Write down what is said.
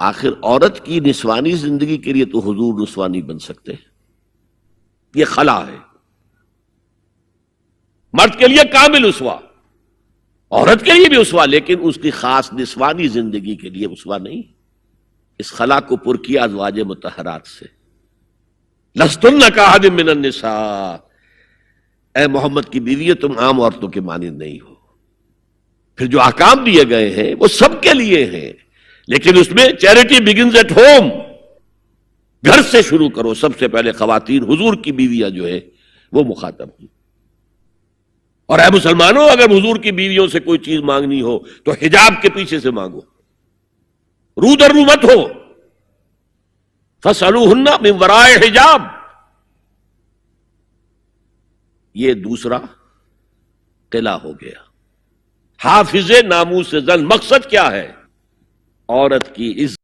آخر عورت کی نسوانی زندگی کے لیے تو حضور نسواں نہیں بن سکتے، یہ خلا ہے۔ مرد کے لیے کامل اسوا، عورت کے لیے بھی اسوا، لیکن اس کی خاص نسوانی زندگی کے لیے اسوا نہیں۔ اس خلا کو پر کیا ازواج مطہرات سے، لستن کاحد من النساء، اے محمد کی بیوی تم عام عورتوں کے مانند نہیں ہو۔ پھر جو احکام دیے گئے ہیں وہ سب کے لیے ہیں، لیکن اس میں چیریٹی بگنز ایٹ ہوم، گھر سے شروع کرو۔ سب سے پہلے خواتین حضور کی بیویاں جو ہے وہ مخاطب ہیں۔ اور اے مسلمانوں، اگر حضور کی بیویوں سے کوئی چیز مانگنی ہو تو حجاب کے پیچھے سے مانگو، رو در رو مت ہو، فَاسْأَلُوهُنَّ مِنْ وَرَاءِ حجاب۔ یہ دوسرا قلعہ ہو گیا، حافظ ناموس زن۔ مقصد کیا ہے؟ عورت کی عزت